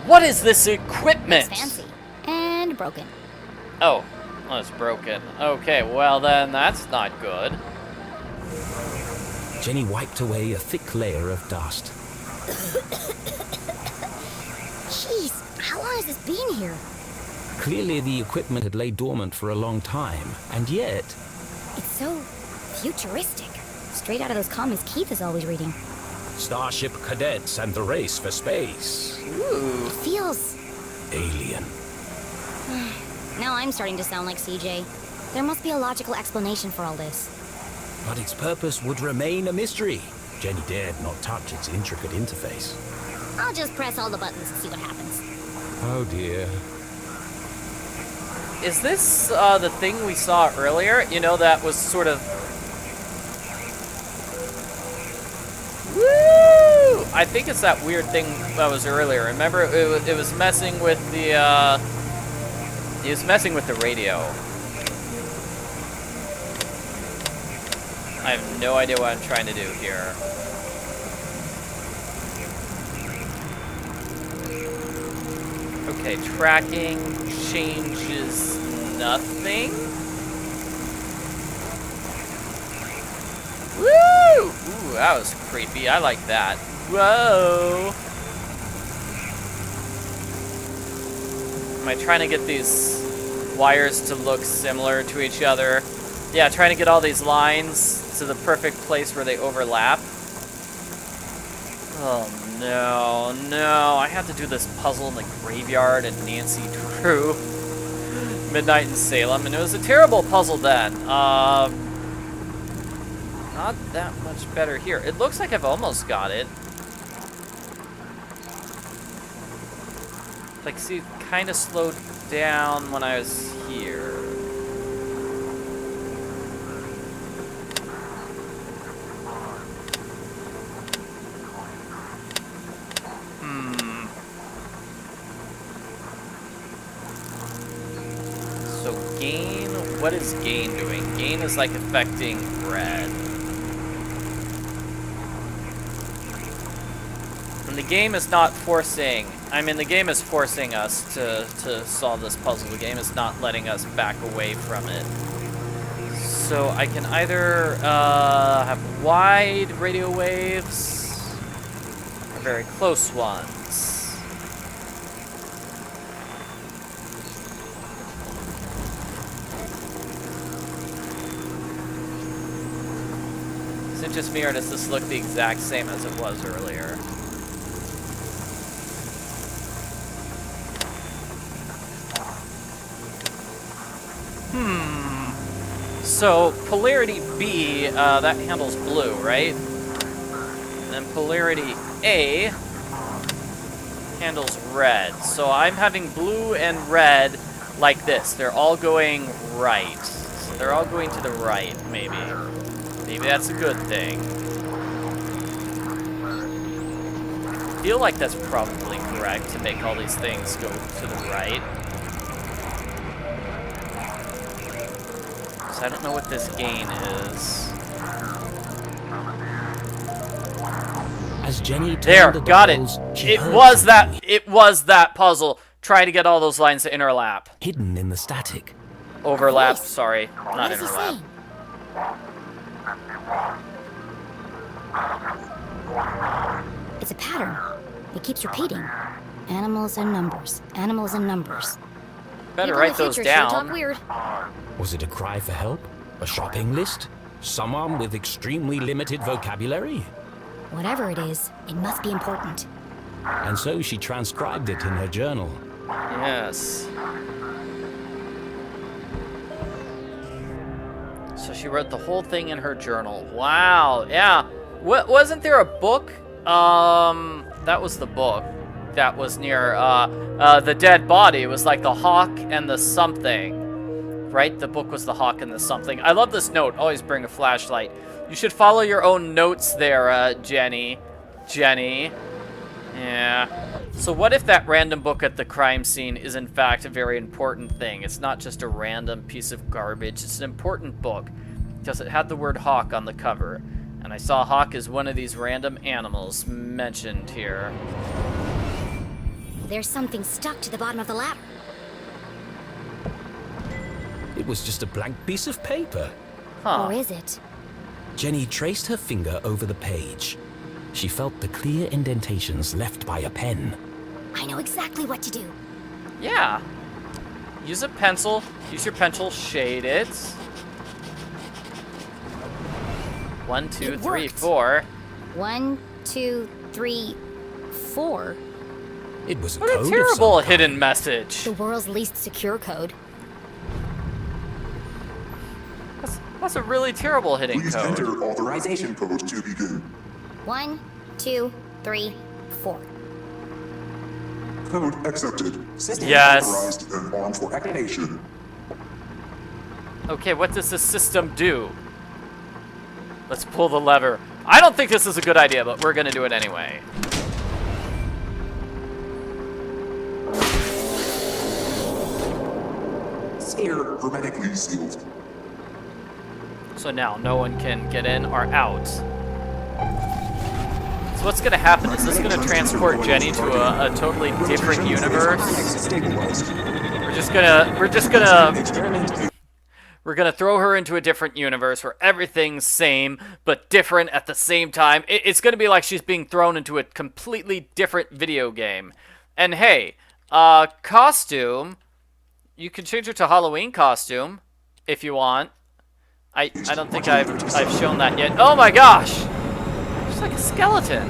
What is this equipment? It's fancy. And broken. Oh, well, it's broken. Okay, well then that's not good. Jenny wiped away a thick layer of dust. Jeez, how long has this been here? Clearly the equipment had laid dormant for a long time, and yet... It's so futuristic. Straight out of those comics Keith is always reading. Starship cadets and the race for space. Ooh. It feels... Alien. Now I'm starting to sound like CJ. There must be a logical explanation for all this. But its purpose would remain a mystery. Jenny dared not touch its intricate interface. I'll just press all the buttons and see what happens. Oh dear. Is this the thing we saw earlier? You know, that was sort of... Woo! I think it's that weird thing that was earlier. Remember, it was messing with the, it was messing with the radio. I have no idea what I'm trying to do here. Okay, tracking changes nothing. Woo! Ooh, that was creepy. I like that. Whoa! Am I trying to get these wires to look similar to each other? Yeah, trying to get all these lines to the perfect place where they overlap. Oh no, no. I have to do this puzzle in the graveyard and Nancy Drew. Midnight in Salem, and it was a terrible puzzle then. Not that much better here. It looks like I've almost got it. Like, see, it kind of slowed down when I was here. So gain, what is gain doing? Gain is like affecting red. And the game is not forcing, I mean the game is forcing us to solve this puzzle. The game is not letting us back away from it. So I can either have wide radio waves or very close ones. Is it just me, or does this look the exact same as it was earlier? So, polarity B, that handles blue, right? And then polarity A handles red. So I'm having blue and red like this. They're all going right. So they're all going to the right, maybe. Maybe that's a good thing. I feel like that's probably correct to make all these things go to the right. So I don't know what this gain is. As Jenny There, got it. It was that puzzle. Try to get all those lines to interlap. Hidden in the static. Overlap, sorry, not What is he interlap. saying? It's a pattern. It keeps repeating. Animals and numbers. Animals and numbers. Better People write in the those future sure down. talk weird. Was it a cry for help? A shopping list? Someone with extremely limited vocabulary? Whatever it is, it must be important. And so she transcribed it in her journal. Yes. So she wrote the whole thing in her journal. Wow, yeah. Wasn't there a book? That was the book. That was near, the dead body. It was like the hawk and the something. Right? The book was the hawk and the something. I love this note. Always bring a flashlight. You should follow your own notes there, Jenny. Yeah. So what if that random book at the crime scene is in fact a very important thing? It's not just a random piece of garbage. It's an important book because it had the word hawk on the cover. And I saw hawk as one of these random animals mentioned here. There's something stuck to the bottom of the ladder. It was just a blank piece of paper. Huh. Or is it? Jenny traced her finger over the page. She felt the clear indentations left by a pen. I know exactly what to do. Yeah. Use a pencil. Use your pencil. Shade it. 1, 2, It 3, worked. 4. 1, 2, 3, 4. It was a What code a of terrible some hidden kind. message. The world's least secure code. That's a really terrible hidden Please code. enter authorization code to begin. 1, 2, 3, 4. Code accepted. System Yes. authorized and armed for activation. Okay, what does the system do? Let's pull the lever. I don't think this is a good idea, but we're gonna do it anyway. Sphere hermetically sealed. So now no one can get in or out. So what's gonna happen? Is this gonna transport Jenny to a totally different universe? We're gonna throw her into a different universe where everything's same but different at the same time. It's gonna be like she's being thrown into a completely different video game. And hey, costume, you can change her to Halloween costume if you want. I don't think I've shown that yet. Oh my gosh! She's like a skeleton.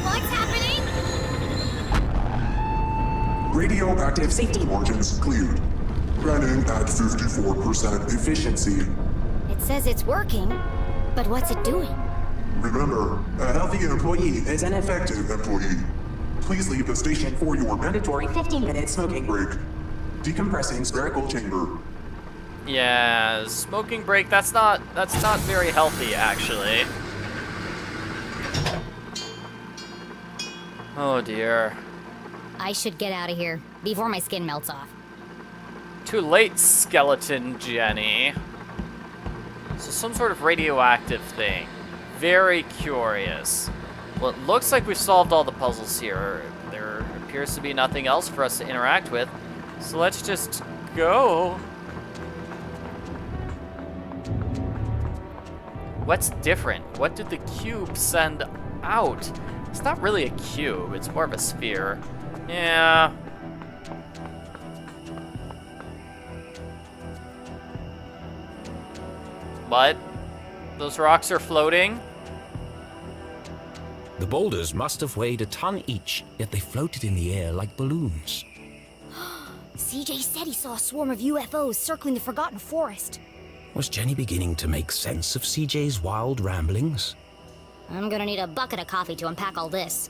What's happening? Radioactive safety margins cleared. Running at 54% efficiency. It says it's working, but what's it doing? Remember, a healthy employee is an effective employee. Please leave the station for your mandatory 15-minute smoking break. Decompressing spherical chamber. Yeah, smoking break, that's not very healthy actually. Oh dear. I should get out of here before my skin melts off. Too late, skeleton Jenny. So some sort of radioactive thing. Very curious. Well, it looks like we've solved all the puzzles here. There appears to be nothing else for us to interact with. So let's just go. What's different? What did the cube send out? It's not really a cube, it's more of a sphere. Yeah. What? Those rocks are floating? The boulders must have weighed a ton each, yet they floated in the air like balloons. CJ said he saw a swarm of UFOs circling the Forgotten Forest. Was Jenny beginning to make sense of CJ's wild ramblings? I'm gonna need a bucket of coffee to unpack all this.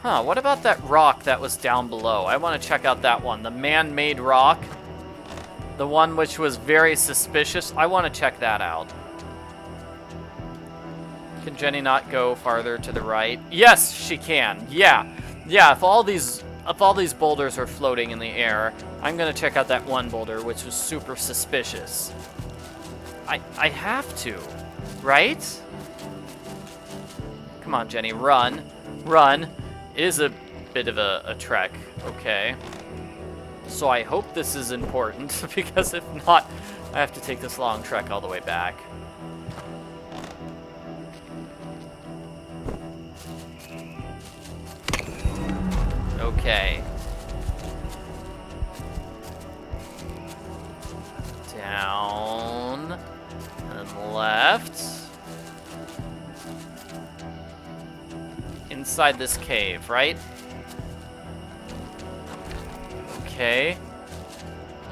Huh, what about that rock that was down below? I want to check out that one. The man-made rock. The one which was very suspicious. I want to check that out. Can Jenny not go farther to the right? Yes, she can. Yeah. Yeah, if all these boulders are floating in the air, I'm going to check out that one boulder which was super suspicious. I have to, right? Come on, Jenny, run. Run. It is a bit of a trek, okay. So I hope this is important, because if not, I have to take this long trek all the way back. Okay. Down and left. Inside this cave, right? Okay.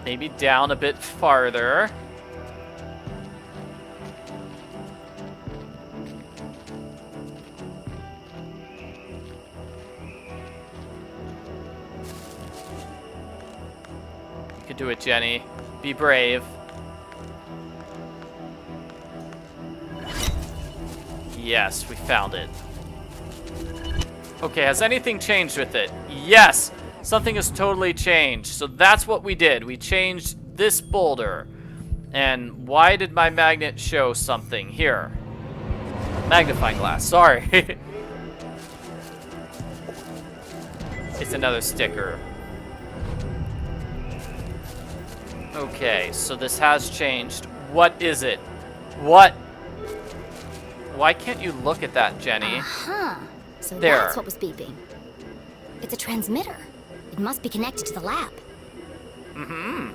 Maybe down a bit farther. You can do it, Jenny. Be brave. Yes, we found it. Okay, has anything changed with it? Yes! something has totally changed. So that's what we did. We changed this boulder. And why did my magnet show something? Here. Magnifying glass. Sorry. It's another sticker. Okay, so this has changed. What is it? What? Why can't you look at that, Jenny? Huh. So There. that's what was beeping. It's a transmitter. It must be connected to the lab. Mm-hmm.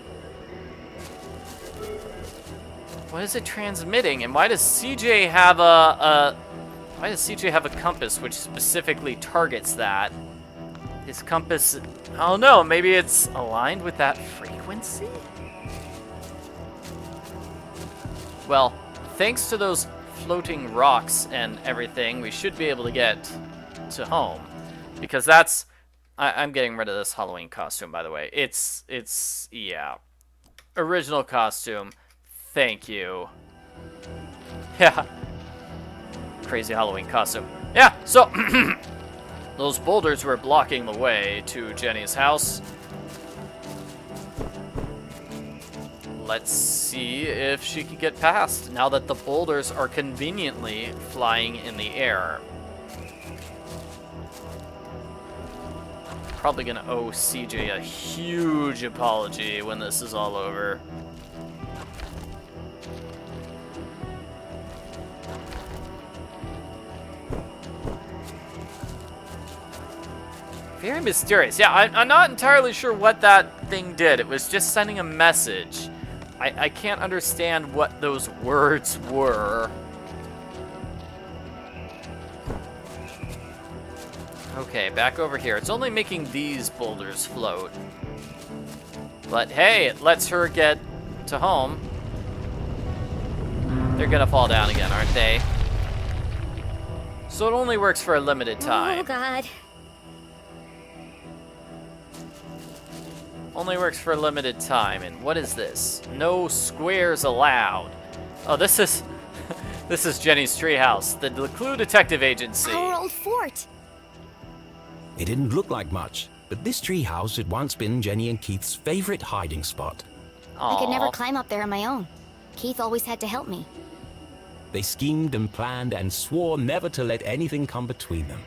What is it transmitting? And why does CJ have why does CJ have a compass which specifically targets that? His compass, I don't know, maybe it's aligned with that frequency? Well, thanks to those floating rocks and everything, we should be able to get to home. Because that's, I'm getting rid of this Halloween costume, by the way. It's, yeah. Original costume. Thank you. Yeah. Crazy Halloween costume. Yeah, so those boulders were blocking the way to Jenny's house. Let's see if she can get past now that the boulders are conveniently flying in the air. Probably gonna owe CJ a huge apology when this is all over. Very mysterious. Yeah, I'm not entirely sure what that thing did. It was just sending a message. I can't understand what those words were. Okay, back over here. It's only making these boulders float. But hey, it lets her get to home. They're gonna fall down again, aren't they? So it only works for a limited time. Oh, God. Only works for a limited time. And what is this? No squares allowed. Oh, this is this is Jenny's treehouse, the LeClue Detective Agency. Our old fort. It didn't look like much, but this treehouse had once been Jenny and Keith's favorite hiding spot. I could never Aw. climb up there on my own. Keith always had to help me. They schemed and planned and swore never to let anything come between them.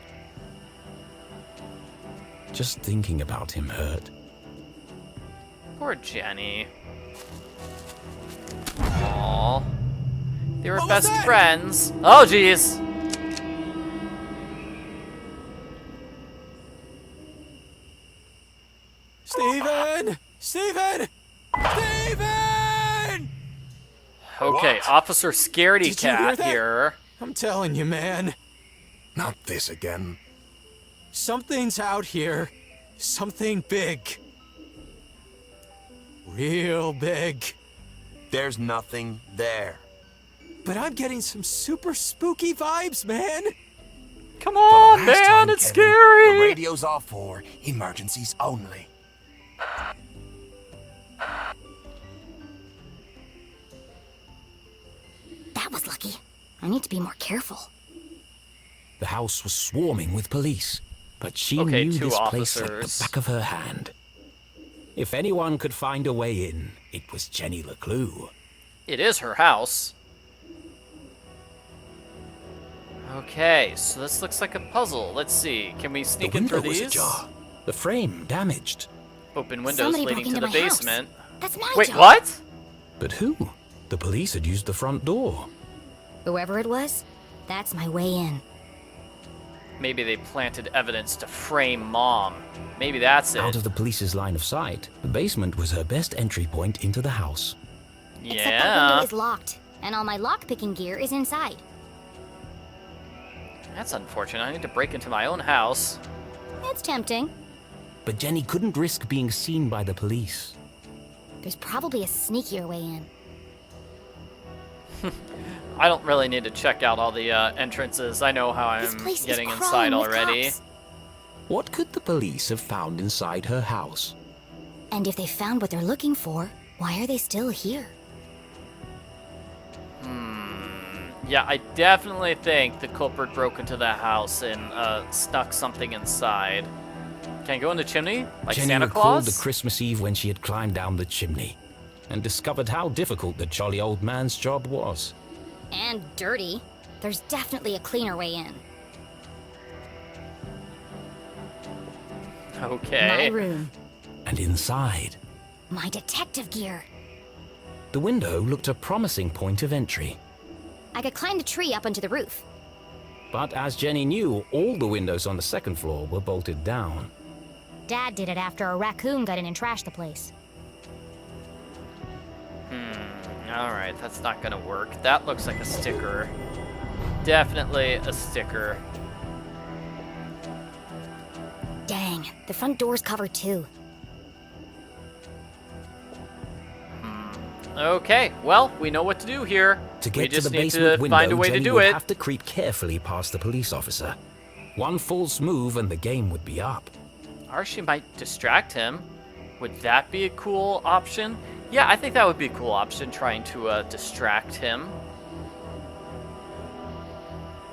Just thinking about him hurt. Poor Jenny. Aww. They were What was best that? friends. Oh, jeez. Steven! Steven! Steven! Okay, What? Officer Scaredy Did you hear Cat that? here. I'm telling you, man. Not this again. Something's out here. Something big. Real big. There's nothing there. But I'm getting some super spooky vibes, man. Come For on, the last man, time, it's Kevin, scary. The radio's off for emergencies only. That was lucky. I need to be more careful. The house was swarming with police, but she Okay, knew 2 this place like officers. the back of her hand. If anyone could find a way in, it was Jenny LeClue. It is her house. Okay, so this looks like a puzzle. Let's see. Can we The sneak in window through was these? ajar, the frame damaged. Open windows Somebody leading broke to into the my house. basement. That's my Wait, job. what? But who? The police had used the front door. Whoever it was, that's my way in. Maybe they planted evidence to frame Mom. Maybe that's it. Out of the police's line of sight, the basement was her best entry point into the house. Except that Yeah. window is locked, and all my lockpicking gear is inside. That's unfortunate. I need to break into my own house. It's tempting. But Jenny couldn't risk being seen by the police. There's probably a sneakier way in. I don't really need to check out all the entrances. I know how This I'm place getting is inside crawling with already. cops. What could the police have found inside her house? And if they found what they're looking for, why are they still here? Yeah, I definitely think the culprit broke into the house and snuck something inside. Can I go in the chimney? Like Jenny Santa recalled Claus? the Christmas Eve when she had climbed down the chimney and discovered how difficult the jolly old man's job was. And dirty. There's definitely a cleaner way in. Okay. My room. And inside, My detective gear. the window looked a promising point of entry. I could climb the tree up onto the roof. But as Jenny knew, all the windows on the second floor were bolted down. Dad did it after a raccoon got in and trashed the place. Alright, that's not gonna work. That looks like a sticker. Definitely a sticker. Dang, the front door's covered too. Okay, well, we know what to do here. To We get to just the need basement to window, find a way Jenny to do would it. have to creep carefully past the police officer. One false move and the game would be up. Or she might distract him. Would that be a cool option? Yeah, I think that would be a cool option, trying to distract him.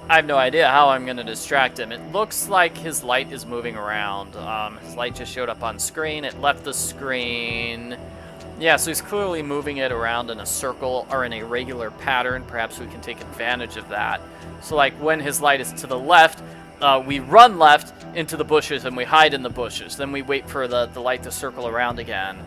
I have no idea how I'm going to distract him. It looks like his light is moving around. His light just showed up on screen. It left the screen. Yeah, so he's clearly moving it around in a circle or in a regular pattern. Perhaps we can take advantage of that. So like when his light is to the left, we run left into the bushes and we hide in the bushes. Then we wait for the light to circle around again.